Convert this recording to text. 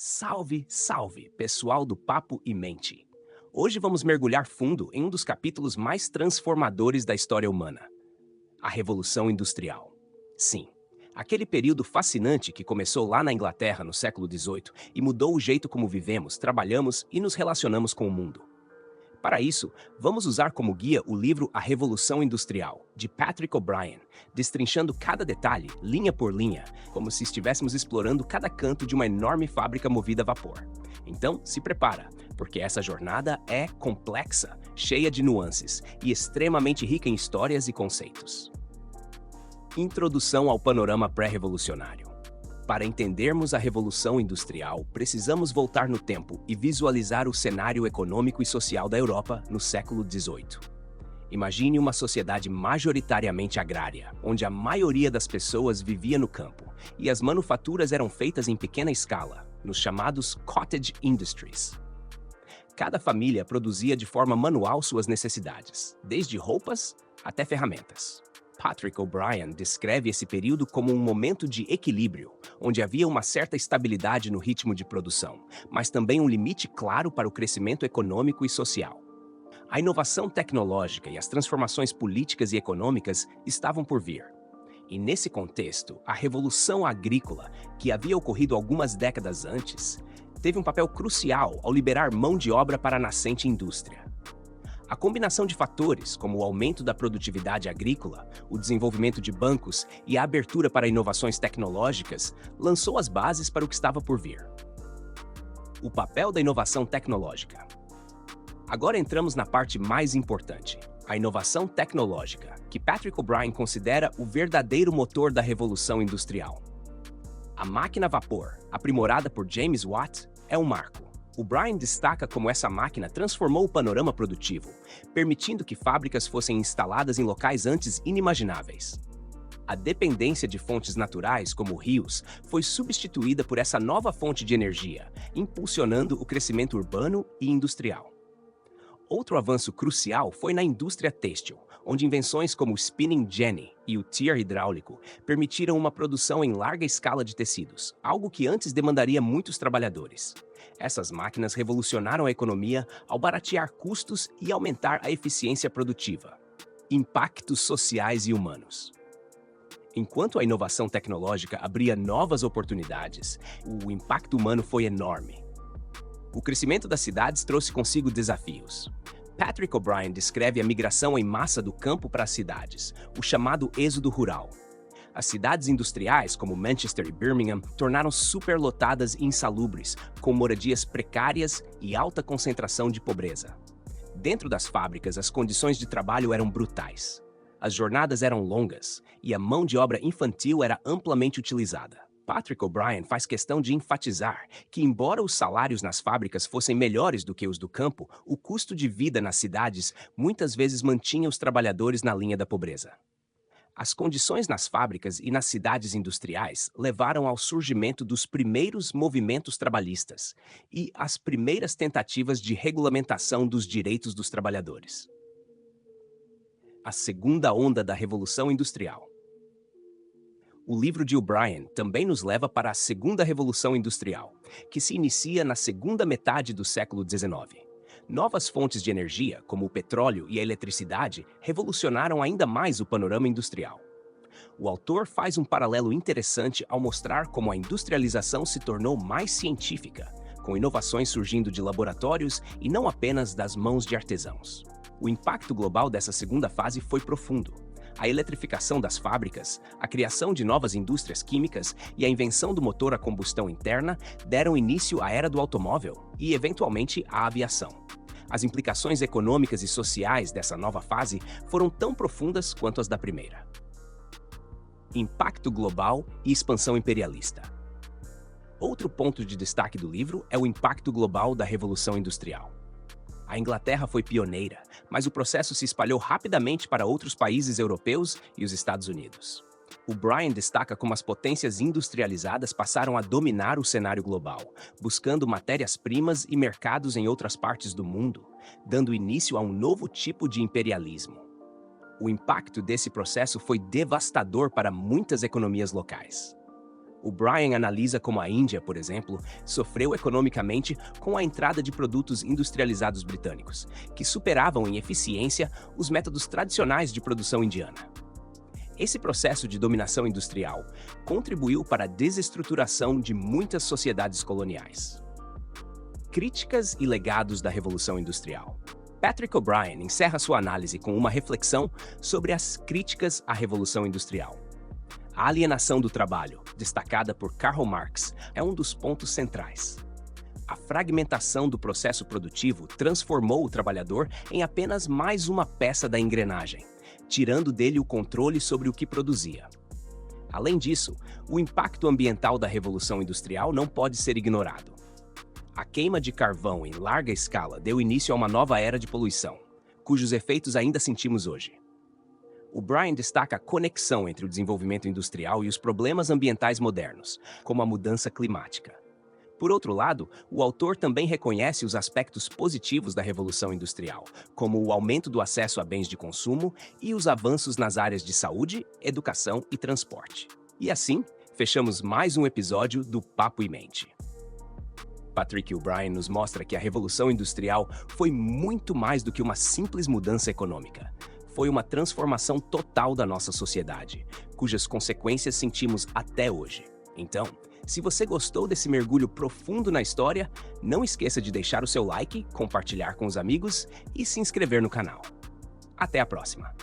Salve, salve, pessoal do Papo e Mente! Hoje vamos mergulhar fundo em um dos capítulos mais transformadores da história humana, a Revolução Industrial. Sim, aquele período fascinante que começou lá na Inglaterra no século XVIII e mudou o jeito como vivemos, trabalhamos e nos relacionamos com o mundo. Para isso, vamos usar como guia o livro A Revolução Industrial, de Patrick O'Brian, destrinchando cada detalhe, linha por linha, como se estivéssemos explorando cada canto de uma enorme fábrica movida a vapor. Então, se prepara, porque essa jornada é complexa, cheia de nuances e extremamente rica em histórias e conceitos. Introdução ao panorama pré-revolucionário. Para entendermos a Revolução Industrial, precisamos voltar no tempo e visualizar o cenário econômico e social da Europa no século XVIII. Imagine uma sociedade majoritariamente agrária, onde a maioria das pessoas vivia no campo e as manufaturas eram feitas em pequena escala, nos chamados cottage industries. Cada família produzia de forma manual suas necessidades, desde roupas até ferramentas. Patrick O'Brian descreve esse período como um momento de equilíbrio, onde havia uma certa estabilidade no ritmo de produção, mas também um limite claro para o crescimento econômico e social. A inovação tecnológica e as transformações políticas e econômicas estavam por vir. E nesse contexto, a Revolução Agrícola, que havia ocorrido algumas décadas antes, teve um papel crucial ao liberar mão de obra para a nascente indústria. A combinação de fatores, como o aumento da produtividade agrícola, o desenvolvimento de bancos e a abertura para inovações tecnológicas, lançou as bases para o que estava por vir. O papel da inovação tecnológica. Agora entramos na parte mais importante, a inovação tecnológica, que Patrick O'Brian considera o verdadeiro motor da Revolução Industrial. A máquina a vapor, aprimorada por James Watt, é um marco. O Brian destaca como essa máquina transformou o panorama produtivo, permitindo que fábricas fossem instaladas em locais antes inimagináveis. A dependência de fontes naturais, como rios, foi substituída por essa nova fonte de energia, impulsionando o crescimento urbano e industrial. Outro avanço crucial foi na indústria têxtil, onde invenções como o spinning jenny e o tear hidráulico permitiram uma produção em larga escala de tecidos, algo que antes demandaria muitos trabalhadores. Essas máquinas revolucionaram a economia ao baratear custos e aumentar a eficiência produtiva. Impactos sociais e humanos. Enquanto a inovação tecnológica abria novas oportunidades, o impacto humano foi enorme. O crescimento das cidades trouxe consigo desafios. Patrick O'Brian descreve a migração em massa do campo para as cidades, o chamado êxodo rural. As cidades industriais, como Manchester e Birmingham, tornaram-se superlotadas e insalubres, com moradias precárias e alta concentração de pobreza. Dentro das fábricas, as condições de trabalho eram brutais. As jornadas eram longas e a mão de obra infantil era amplamente utilizada. Patrick O'Brian faz questão de enfatizar que, embora os salários nas fábricas fossem melhores do que os do campo, o custo de vida nas cidades muitas vezes mantinha os trabalhadores na linha da pobreza. As condições nas fábricas e nas cidades industriais levaram ao surgimento dos primeiros movimentos trabalhistas e às primeiras tentativas de regulamentação dos direitos dos trabalhadores. A segunda onda da Revolução Industrial. O livro de O'Brian também nos leva para a Segunda Revolução Industrial, que se inicia na segunda metade do século XIX. Novas fontes de energia, como o petróleo e a eletricidade, revolucionaram ainda mais o panorama industrial. O autor faz um paralelo interessante ao mostrar como a industrialização se tornou mais científica, com inovações surgindo de laboratórios e não apenas das mãos de artesãos. O impacto global dessa segunda fase foi profundo. A eletrificação das fábricas, a criação de novas indústrias químicas e a invenção do motor a combustão interna deram início à era do automóvel e, eventualmente, à aviação. As implicações econômicas e sociais dessa nova fase foram tão profundas quanto as da primeira. Impacto global e expansão imperialista. Outro ponto de destaque do livro é o impacto global da Revolução Industrial. A Inglaterra foi pioneira, mas o processo se espalhou rapidamente para outros países europeus e os Estados Unidos. O Brian destaca como as potências industrializadas passaram a dominar o cenário global, buscando matérias-primas e mercados em outras partes do mundo, dando início a um novo tipo de imperialismo. O impacto desse processo foi devastador para muitas economias locais. O Brian analisa como a Índia, por exemplo, sofreu economicamente com a entrada de produtos industrializados britânicos, que superavam em eficiência os métodos tradicionais de produção indiana. Esse processo de dominação industrial contribuiu para a desestruturação de muitas sociedades coloniais. Críticas e legados da Revolução Industrial. Patrick O'Brian encerra sua análise com uma reflexão sobre as críticas à Revolução Industrial. A alienação do trabalho, destacada por Karl Marx, é um dos pontos centrais. A fragmentação do processo produtivo transformou o trabalhador em apenas mais uma peça da engrenagem, tirando dele o controle sobre o que produzia. Além disso, o impacto ambiental da Revolução Industrial não pode ser ignorado. A queima de carvão em larga escala deu início a uma nova era de poluição, cujos efeitos ainda sentimos hoje. O Brian destaca a conexão entre o desenvolvimento industrial e os problemas ambientais modernos, como a mudança climática. Por outro lado, o autor também reconhece os aspectos positivos da Revolução Industrial, como o aumento do acesso a bens de consumo e os avanços nas áreas de saúde, educação e transporte. E assim, fechamos mais um episódio do Papo e Mente. Patrick O'Brian nos mostra que a Revolução Industrial foi muito mais do que uma simples mudança econômica. Foi uma transformação total da nossa sociedade, cujas consequências sentimos até hoje. Então, se você gostou desse mergulho profundo na história, não esqueça de deixar o seu like, compartilhar com os amigos e se inscrever no canal. Até a próxima!